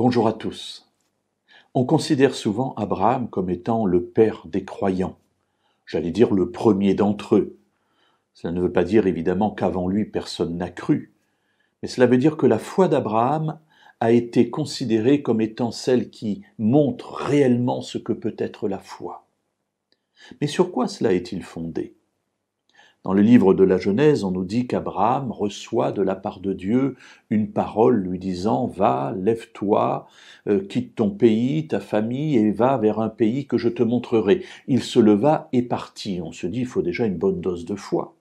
Bonjour à tous. On considère souvent Abraham comme étant le père des croyants, j'allais dire le premier d'entre eux. Cela ne veut pas dire évidemment qu'avant lui personne n'a cru, mais cela veut dire que la foi d'Abraham a été considérée comme étant celle qui montre réellement ce que peut être la foi. Mais sur quoi cela est-il fondé ? Dans le livre de la Genèse, on nous dit qu'Abraham reçoit de la part de Dieu une parole lui disant « Va, lève-toi, quitte ton pays, ta famille, et va vers un pays que je te montrerai. » Il se leva et partit. On se dit, il faut déjà une bonne dose de foi.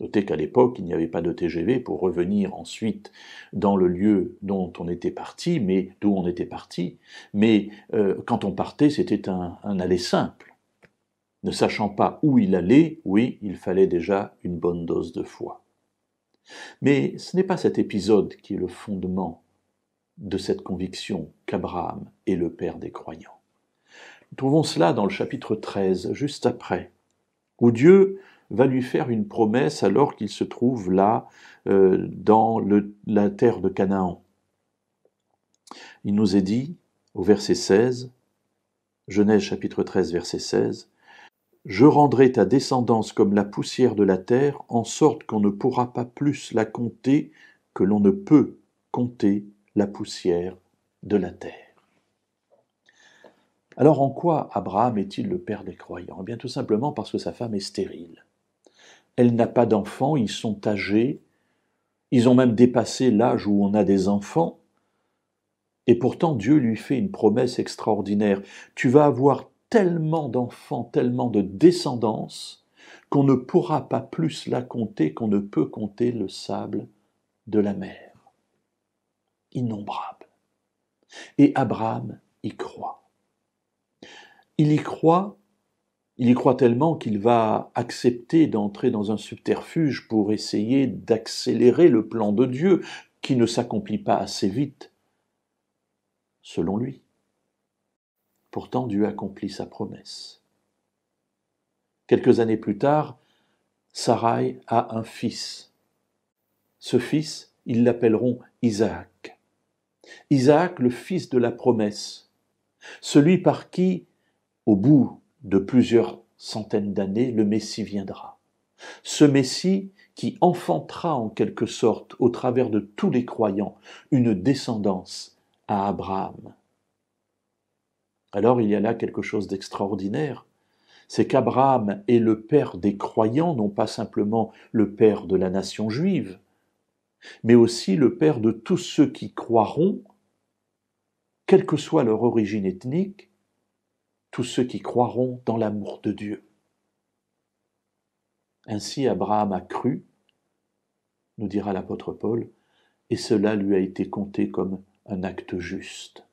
Notez qu'à l'époque, il n'y avait pas de TGV pour revenir ensuite dans le lieu dont on était parti, mais d'où on était parti. Mais quand on partait, c'était un aller simple. Ne sachant pas où il allait, oui, il fallait déjà une bonne dose de foi. Mais ce n'est pas cet épisode qui est le fondement de cette conviction qu'Abraham est le père des croyants. Nous trouvons cela dans le chapitre 13, juste après, où Dieu va lui faire une promesse alors qu'il se trouve là, dans la terre de Canaan. Il nous est dit, au verset 16, Genèse chapitre 13, verset 16, « Je rendrai ta descendance comme la poussière de la terre, en sorte qu'on ne pourra pas plus la compter que l'on ne peut compter la poussière de la terre. » Alors en quoi Abraham est-il le père des croyants ? Eh bien tout simplement parce que sa femme est stérile. Elle n'a pas d'enfants, ils sont âgés, ils ont même dépassé l'âge où on a des enfants, et pourtant Dieu lui fait une promesse extraordinaire. Tu vas avoir tellement d'enfants, tellement de descendance, qu'on ne pourra pas plus la compter qu'on ne peut compter le sable de la mer. Innombrable. Et Abraham y croit. Il y croit tellement qu'il va accepter d'entrer dans un subterfuge pour essayer d'accélérer le plan de Dieu, qui ne s'accomplit pas assez vite, selon lui. Pourtant, Dieu accomplit sa promesse. Quelques années plus tard, Sarai a un fils. Ce fils, ils l'appelleront Isaac. Isaac, le fils de la promesse, celui par qui, au bout de plusieurs centaines d'années, le Messie viendra. Ce Messie qui enfantera en quelque sorte, au travers de tous les croyants, une descendance à Abraham. Alors il y a là quelque chose d'extraordinaire, c'est qu'Abraham est le père des croyants, non pas simplement le père de la nation juive, mais aussi le père de tous ceux qui croiront, quelle que soit leur origine ethnique, tous ceux qui croiront dans l'amour de Dieu. Ainsi Abraham a cru, nous dira l'apôtre Paul, et cela lui a été compté comme un acte juste.